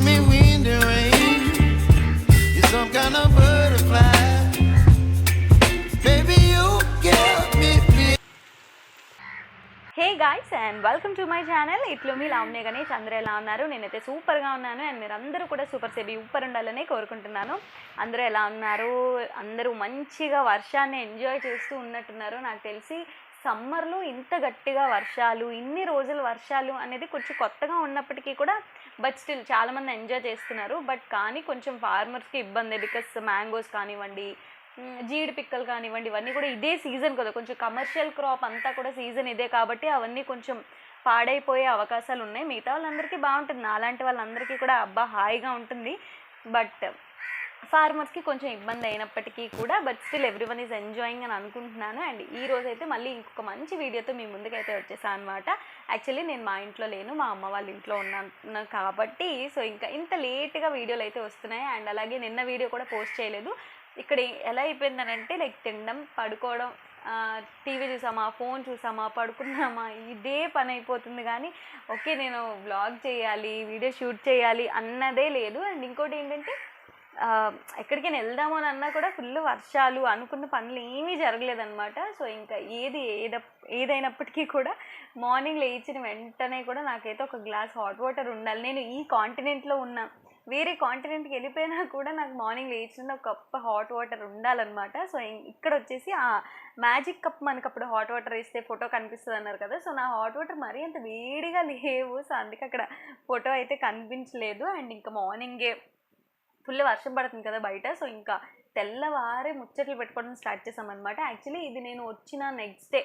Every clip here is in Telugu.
give me wind and rain. You're some kind of butterfly. Baby, you give me feel. Hey guys and welcome to my channel. ఇట్లు మీ లావణ్య గణేష్. అందరూ ఎలా ఉన్నారు? నేనైతే సూపర్గా ఉన్నాను అండ్ మీరు అందరూ కూడా సూపర్ సేబీ సూపర్ ఉండాలని కోరుకుంటున్నాను. అందరూ ఎలా ఉన్నారు? అందరూ మంచిగా వర్షాన్ని ఎంజాయ్ చేస్తూ ఉన్నట్టున్నారు. నాకు తెలిసి సమ్మర్లో ఇంత గట్టిగా వర్షాలు, ఇన్ని రోజులు వర్షాలు అనేది కొంచెం కొత్తగా ఉన్నప్పటికీ కూడా బట్ స్టిల్ చాలామంది ఎంజాయ్ చేస్తున్నారు. బట్ కానీ కొంచెం ఫార్మర్స్కి ఇబ్బంది, బికాస్ మ్యాంగోస్ కానివ్వండి, జీడి పిక్కలు కానివ్వండి, ఇవన్నీ కూడా ఇదే సీజన్ కదా, కొంచెం కమర్షియల్ క్రాప్ అంతా కూడా సీజన్ ఇదే కాబట్టి అవన్నీ కొంచెం పాడైపోయే అవకాశాలు ఉన్నాయి. మిగతా వాళ్ళందరికీ బాగుంటుంది, అలాంటి వాళ్ళందరికీ కూడా అబ్బా హాయిగా ఉంటుంది. బట్ ఫార్మర్స్కి కొంచెం ఇబ్బంది అయినప్పటికీ కూడా but still everyone is enjoying అని అనుకుంటున్నాను. అండ్ ఈ రోజైతే మళ్ళీ ఇంకొక మంచి వీడియోతో మీ ముందుకైతే వచ్చేసాను అనమాట. యాక్చువల్లీ నేను మా ఇంట్లో లేను, మా అమ్మ వాళ్ళ ఇంట్లో ఉన్నాను కాబట్టి సో ఇంకా ఇంత లేట్గా వీడియోలు అయితే వస్తున్నాయి. అండ్ అలాగే నిన్న వీడియో కూడా పోస్ట్ చేయలేదు. ఇక్కడ ఎలా అయిపోయిందనంటే లైక్ తినడం, పడుకోవడం, టీవీ చూసామా, ఫోన్ చూసామా, పడుకున్నామా, ఇదే పని అయిపోతుంది. కానీ ఓకే నేను వ్లాగ్ చేయాలి, వీడియో షూట్ చేయాలి అన్నదే లేదు. అండ్ ఇంకోటి ఏంటంటే ఎక్కడికైనా వెళ్దాము అని అన్నా కూడా ఫుల్ వర్షాలు, అనుకున్న పనులు ఏమీ జరగలేదన్నమాట. సో ఇంకా ఏదైనప్పటికీ కూడా మార్నింగ్ లేచిన వెంటనే కూడా నాకైతే ఒక గ్లాస్ హాట్ వాటర్ ఉండాలి. నేను ఈ కాంటినెంట్లో ఉన్నా, వేరే కాంటినెంట్కి వెళ్ళిపోయినా కూడా నాకు మార్నింగ్ లేచిన ఒక కప్ హాట్ వాటర్ ఉండాలన్నమాట. సో ఇక్కడ వచ్చేసి ఆ మ్యాజిక్ కప్ మనకు అప్పుడు హాట్ వాటర్ వేస్తే ఫోటో కనిపిస్తుంది అన్నారు కదా, సో నా హాట్ వాటర్ మరీ అంత వేడిగా లేవు. సో అందుకే అక్కడ ఫోటో అయితే కనిపించలేదు. అండ్ ఇంకా మార్నింగే ఫుల్ వర్షం పడుతుంది కదా బయట, సో ఇంకా తెల్లవారే ముచ్చట్లు పెట్టుకోవడం స్టార్ట్ చేసామన్నమాట. యాక్చువల్లీ ఇది నేను వచ్చిన నెక్స్ట్ డే,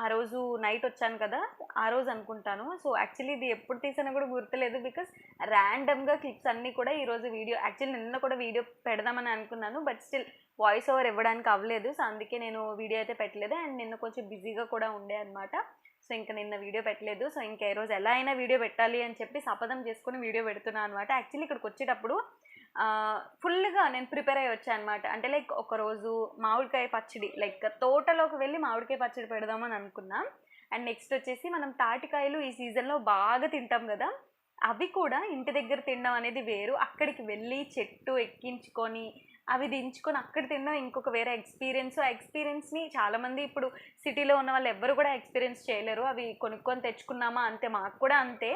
ఆ రోజు నైట్ వచ్చాను కదా, ఆ రోజు అనుకుంటాను. సో యాక్చువల్లీ ఇది ఎప్పుడు తీసానో కూడా గుర్తులేదు, బికాస్ ర్యాండమ్గా క్లిప్స్ అన్నీ కూడా ఈరోజు వీడియో, యాక్చువల్లీ నిన్న కూడా వీడియో పెడదామని అనుకున్నాను బట్ స్టిల్ వాయిస్ ఓవర్ ఇవ్వడానికి అవ్వలేదు. సో అందుకే నేను వీడియో అయితే పెట్టలేదు. అండ్ నిన్న కొంచెం బిజీగా కూడా ఉండే అనమాట. సో ఇంకా నిన్న వీడియో పెట్టలేదు. సో ఇంకా ఈరోజు ఎలా అయినా వీడియో పెట్టాలి అని చెప్పి శపథం చేసుకుని వీడియో పెడుతున్నాను అనమాట. యాక్చువల్లీ ఇక్కడికి వచ్చేటప్పుడు ఫుల్గా నేను ప్రిపేర్ అయ్యి వచ్చాను అనమాట. అంటే లైక్ ఒకరోజు మామిడికాయ పచ్చడి, లైక్ తోటలోకి వెళ్ళి మామిడికాయ పచ్చడి పెడదామని అనుకున్నాం. అండ్ నెక్స్ట్ వచ్చేసి మనం తాటికాయలు ఈ సీజన్లో బాగా తింటాం కదా, అవి కూడా ఇంటి దగ్గర తినడం అనేది వేరు, అక్కడికి వెళ్ళి చెట్టు ఎక్కించుకొని అవి దించుకొని అక్కడ తినడం ఇంకొక వేరే ఎక్స్పీరియన్స్. ఆ ఎక్స్పీరియన్స్ని చాలామంది ఇప్పుడు సిటీలో ఉన్న వాళ్ళు ఎవ్వరు కూడా ఎక్స్పీరియన్స్ చేయలేరు. అవి కొనుక్కొని తెచ్చుకున్నామా అంతే, మాకు కూడా అంతే.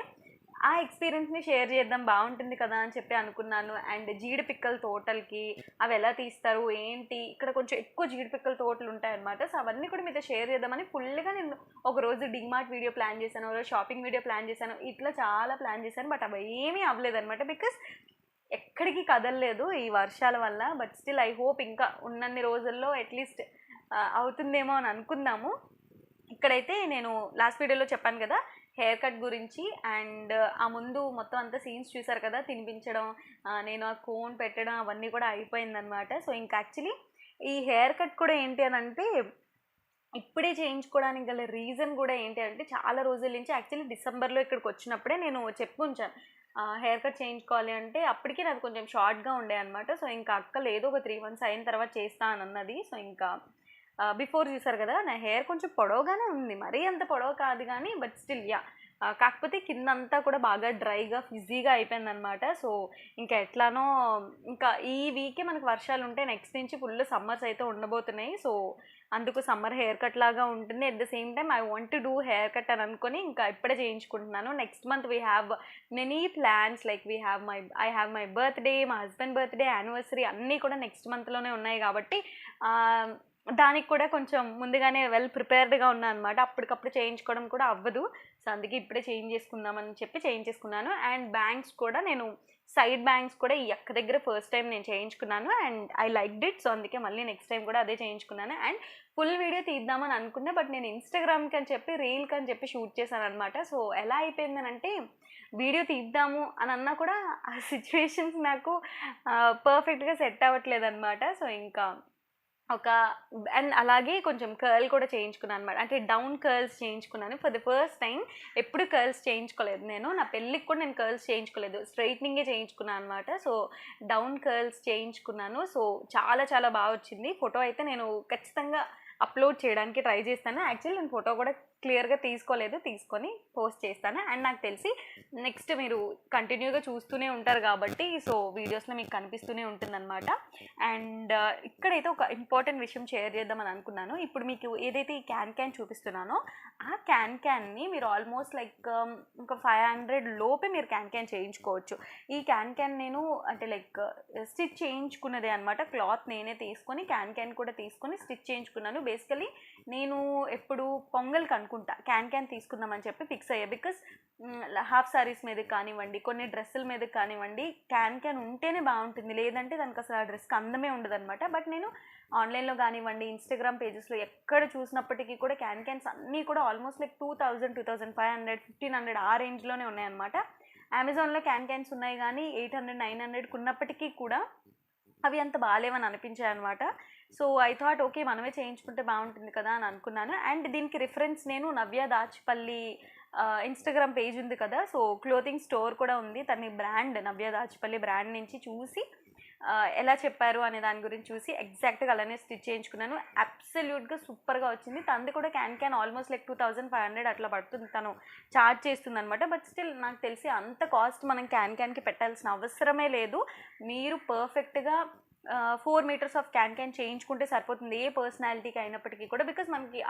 ఆ ఎక్స్పీరియన్స్ని షేర్ చేద్దాం, బాగుంటుంది కదా అని చెప్పి అనుకున్నాను. అండ్ జీడి పిక్కల తోటలకి అవి ఎలా తీస్తారు ఏంటి, ఇక్కడ కొంచెం ఎక్కువ జీడి పిక్కల తోటలు ఉంటాయన్నమాట. సో అవన్నీ కూడా మీతో షేర్ చేద్దామని ఫుల్గా నేను ఒకరోజు డిమార్ట్ వీడియో ప్లాన్ చేశాను, ఒకరోజు షాపింగ్ వీడియో ప్లాన్ చేశాను, ఇట్లా చాలా ప్లాన్ చేశాను. బట్ అవి ఏమీ అవ్వలేదన్నమాట, బికాస్ ఎక్కడికి కదలలేదు ఈ వర్షాల వల్ల. బట్ స్టిల్ ఐ హోప్ ఇంకా ఉన్నన్ని రోజుల్లో అట్లీస్ట్ అవుతుందేమో అని అనుకుందాము. ఇక్కడైతే నేను లాస్ట్ వీడియోలో చెప్పాను కదా హెయిర్ కట్ గురించి, అండ్ ఆ ముందు మొత్తం అంతా సీన్స్ చూసారు కదా, తినిపించడం, నేను ఆ కోన్ పెట్టడం అవన్నీ కూడా అయిపోయిందనమాట. సో ఇంకా యాక్చువల్లీ ఈ హెయిర్ కట్ కూడా ఏంటి అని అంటే ఇప్పుడే చేయించుకోవడానికి గల రీజన్ కూడా ఏంటి అంటే చాలా రోజుల నుంచి యాక్చువల్లీ డిసెంబర్లో ఇక్కడికి వచ్చినప్పుడే నేను చెప్పి ఉంచాను హెయిర్ కట్ చేయించుకోవాలి అంటే, అప్పటికి నాకు కొంచెం షార్ట్గా ఉండే అనమాట. సో ఇంకా అక్క లేదు ఒక 3 months అయిన తర్వాత చేస్తా అని అన్నది. సో ఇంకా బిఫోర్ చూసారు కదా నా హెయిర్ కొంచెం పొడవుగానే ఉంది, మరీ అంత పొడవు కాదు కానీ బట్ స్టిల్ యా, కాకపోతే కిందంతా కూడా బాగా డ్రైగా ఫిజీగా అయిపోయిందనమాట. సో ఇంకా ఎట్లానో ఇంకా ఈ వీకే మనకు వర్షాలు ఉంటే నెక్స్ట్ నుంచి ఫుల్ సమ్మర్స్ అయితే ఉండబోతున్నాయి. సో అందుకు సమ్మర్ హెయిర్ కట్ లాగా ఉంటుంది. At the same time I want to do hair cut అని అనుకొని ఇంకా ఇప్పుడే చేయించుకుంటున్నాను. Next month we have many plans, like I have my birthday, మా హస్బెండ్ బర్త్డే, యానివర్సరీ అన్నీ కూడా నెక్స్ట్ మంత్లోనే ఉన్నాయి కాబట్టి దానికి కూడా కొంచెం ముందుగానే వెల్ ప్రిపేర్డ్గా ఉన్నాను అనమాట. అప్పటికప్పుడు చేయించుకోవడం కూడా అవ్వదు. సో అందుకే ఇప్పుడే చేంజ్ చేసుకుందామని చెప్పి చేయించేసుకున్నాను. అండ్ బ్యాంగ్స్ కూడా నేను సైడ్ బ్యాంగ్స్ కూడా ఈ అక్క దగ్గర ఫస్ట్ టైం నేను చేయించుకున్నాను and I liked it. So అందుకే మళ్ళీ నెక్స్ట్ టైం కూడా అదే చేయించుకున్నాను. అండ్ ఫుల్ వీడియో తీద్దామని అనుకున్నా బట్ నేను ఇన్స్టాగ్రామ్కి అని చెప్పి రీల్కి అని చెప్పి షూట్ చేశాను అనమాట. సో ఎలా అయిపోయిందనంటే వీడియో తీద్దాము అని అన్నా కూడా ఆ సిచ్యువేషన్స్ నాకు పర్ఫెక్ట్గా సెట్ అవ్వట్లేదు అనమాట. సో ఇంకా అండ్ అలాగే కొంచెం కర్ల్ కూడా చేయించుకున్నాను అనమాట, అంటే డౌన్ కర్ల్స్ చేయించుకున్నాను ఫర్ ది ఫస్ట్ టైం. ఎప్పుడు కర్ల్స్ చేయించుకోలేదు నేను, నా పెళ్ళికి కూడా నేను కర్ల్స్ చేయించుకోలేదు, స్ట్రైట్నింగే చేయించుకున్నాను అనమాట. సో డౌన్ కర్ల్స్ చేయించుకున్నాను. సో చాలా చాలా బాగా వచ్చింది. ఫోటో అయితే నేను ఖచ్చితంగా అప్లోడ్ చేయడానికి ట్రై చేస్తాను. యాక్చువల్లీ నేను ఫోటో కూడా క్లియర్గా తీసుకొని పోస్ట్ చేస్తాను. అండ్ నాకు తెలిసి నెక్స్ట్ మీరు కంటిన్యూగా చూస్తూనే ఉంటారు కాబట్టి సో వీడియోస్లో మీకు కనిపిస్తూనే ఉంటుందన్నమాట. అండ్ ఇక్కడైతే ఒక ఇంపార్టెంట్ విషయం షేర్ చేద్దామని అనుకున్నాను. ఇప్పుడు మీకు ఏదైతే ఈ క్యాన్ చూపిస్తున్నానో ఆ క్యాన్ని మీరు ఆల్మోస్ట్ లైక్ ఇంకా 500 లోపే మీరు క్యాన్ చేయించుకోవచ్చు. ఈ క్యాన్ నేను అంటే లైక్ స్టిచ్ చేయించుకున్నదే అనమాట. క్లాత్ నేనే తీసుకొని క్యాన్ కూడా తీసుకొని స్టిచ్ చేయించుకున్నాను. బేసికలీ నేను ఎప్పుడు పొంగల్కి అనుకుంటా క్యాన్ తీసుకుందామని చెప్పి ఫిక్స్ అయ్యా. బికాస్ హాఫ్ సారీస్ మీద కానివ్వండి, కొన్ని డ్రెస్సుల మీద కానివ్వండి క్యాన్ ఉంటేనే బాగుంటుంది, లేదంటే దానికి అసలు ఆ డ్రెస్కి అందమే ఉండదు అనమాట. బట్ నేను ఆన్లైన్లో కానివ్వండి, ఇన్స్టాగ్రామ్ పేజెస్లో ఎక్కడ చూసినప్పటికీ కూడా క్యాన్స్ అన్నీ కూడా ఆల్మోస్ట్ లైక్ 2000, 2500, 1500 ఆ రేంజ్లోనే ఉన్నాయన్నమాట. అమెజాన్లో క్యాన్స్ ఉన్నాయి కానీ 800, 900 ఉన్నప్పటికీ కూడా అవి అంత బాగాలేవని అనిపించాయి అనమాట. సో ఐ థాట్ ఓకే మనమే చేయించుకుంటే బాగుంటుంది కదా అని అనుకున్నాను. అండ్ దీనికి రిఫరెన్స్ నేను నవ్య దాచిపల్లి ఇన్స్టాగ్రామ్ పేజ్ ఉంది కదా, సో క్లోతింగ్ స్టోర్ కూడా ఉంది, తన బ్రాండ్ నవ్య దాచిపల్లి బ్రాండ్ నుంచి చూసి ఎలా చెప్పారు అనే దాని గురించి చూసి ఎగ్జాక్ట్గా అలానే స్టిచ్ చేయించుకున్నాను. అబ్సల్యూట్గా సూపర్గా వచ్చింది. తనది కూడా క్యాన్ ఆల్మోస్ట్ లైక్ 2500 అట్లా పడుతుంది, తను చార్జ్ చేస్తుంది అనమాట. బట్ స్టిల్ నాకు తెలిసి అంత కాస్ట్ మనం క్యాన్కి పెట్టాల్సిన అవసరమే లేదు. మీరు పర్ఫెక్ట్గా 4 మీటర్స్ ఆఫ్ క్యాన్ చేయించుకుంటే సరిపోతుంది ఏ పర్సనాలిటీకి అయినప్పటికీ కూడా. బికాస్ మనకి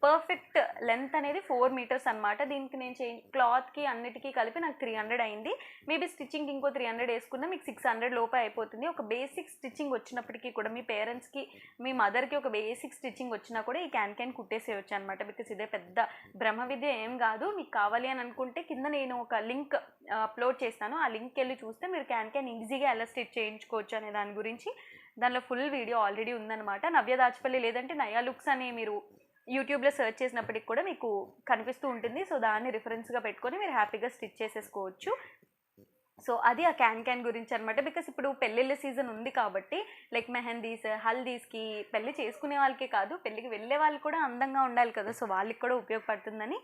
పర్ఫెక్ట్ లెంత్ అనేది 4 మీటర్స్ అనమాట. దీనికి నేను క్లాత్కి అన్నిటికీ కలిపి నాకు 300 అయింది. మేబీ స్టిచ్చింగ్ ఇంకో 300 వేసుకున్నా మీకు 600 లోపే అయిపోతుంది. ఒక బేసిక్ స్టిచ్చింగ్ వచ్చినప్పటికీ కూడా మీ పేరెంట్స్కి, మీ మదర్కి ఒక బేసిక్ స్టిచ్చింగ్ వచ్చినా కూడా ఈ క్యాన్ కుట్టేసేయచ్చు అనమాట. బికాస్ ఇదే పెద్ద బ్రహ్మ విద్య ఏం కాదు. మీకు కావాలి అని అనుకుంటే కింద నేను ఒక లింక్ అప్లోడ్ చేస్తాను, ఆ లింక్ వెళ్ళి చూస్తే మీరు క్యాన్ ఈజీగా ఎలా స్టిచ్ చేయించుకోవచ్చు అనే దాని గురించి దానిలో ఫుల్ వీడియో ఆల్రెడీ ఉందన్నమాట. నవ్య దాచిపల్లి లేదంటే నయా లుక్స్ అని మీరు యూట్యూబ్లో సెర్చ్ చేసినప్పటికి కూడా మీకు కనిపిస్తూ ఉంటుంది. సో దాన్ని రిఫరెన్స్గా పెట్టుకొని మీరు హ్యాపీగా స్టిచ్ చేసేసుకోవచ్చు. సో అది ఆ క్యాన్ గురించి అనమాట. బికాస్ ఇప్పుడు పెళ్ళిళ్ళ సీజన్ ఉంది కాబట్టి లైక్ మెహందీస్, హల్దీస్కి, పెళ్ళి చేసుకునే వాళ్ళకే కాదు పెళ్ళికి వెళ్ళే వాళ్ళు కూడా అందంగా ఉండాలి కదా, సో వాళ్ళకి కూడా ఉపయోగపడుతుందని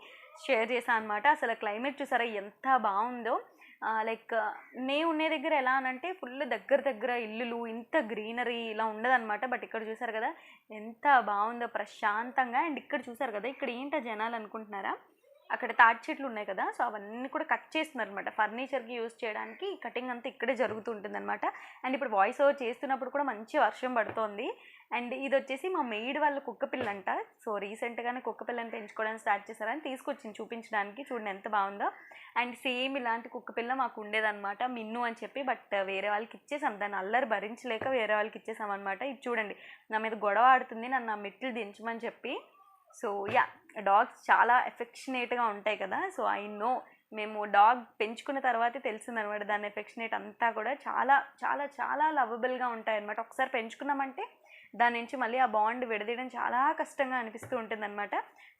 షేర్ చేశాను అనమాట. అసలు క్లైమేట్ చూసారా ఎంత బాగుందో. లైక్ నేను ఉండే దగ్గర ఎలా అనంటే ఫుల్ దగ్గర ఇల్లులు, ఇంత గ్రీనరీ ఇలా ఉండదన్నమాట. బట్ ఇక్కడ చూసారు కదా ఎంత బాగుందో ప్రశాంతంగా. అండ్ ఇక్కడ చూసారు కదా ఇక్కడ ఏంటో జనాలు అనుకుంటున్నారా, అక్కడ తాటి చెట్లు ఉన్నాయి కదా, సో అవన్నీ కూడా కట్ చేస్తున్నారు అనమాట. ఫర్నిచర్కి యూజ్ చేయడానికి కటింగ్ అంతా ఇక్కడే జరుగుతూ ఉంటుంది అనమాట. అండ్ ఇప్పుడు వాయిస్ ఓవర్ చేస్తున్నప్పుడు కూడా మంచి వర్షం పడుతోంది. అండ్ ఇది వచ్చేసి మా మెయిడ్ వాళ్ళ కుక్క పిల్లంట. సో రీసెంట్గానే కుక్క పిల్లని పెంచుకోవడానికి స్టార్ట్ చేశారని తీసుకొచ్చింది చూపించడానికి. చూడండి ఎంత బాగుందో. అండ్ సేమ్ ఇలాంటి కుక్క పిల్ల మాకు ఉండేదన్నమాట, మిన్ను అని చెప్పి. బట్ వేరే వాళ్ళకి ఇచ్చేసాం, దాన్ని అల్లరి భరించలేక వేరే వాళ్ళకి ఇచ్చేసాం అనమాట. ఇది చూడండి నా మీద గొడవ ఆడుతుంది, నన్ను ఆ మెట్లు దించమని చెప్పి. సో యా, డాగ్స్ చాలా ఎఫెక్షనేట్గా ఉంటాయి కదా. సో ఐ నో, మేము డాగ్ పెంచుకున్న తర్వాతే తెలిసిందనమాట దాని ఎఫెక్షనేట్ అంతా కూడా చాలా చాలా చాలా లవబుల్గా ఉంటాయి అనమాట. ఒకసారి పెంచుకున్నామంటే దాని నుంచి మళ్ళీ ఆ బాండ్ విడదీయడం చాలా కష్టంగా అనిపిస్తూ ఉంటుందన్నమాట.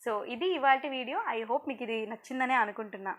సో ఇది ఇవాల్టి వీడియో. ఐ హోప్ మీకు ఇది నచ్చిందనే అనుకుంటున్నా.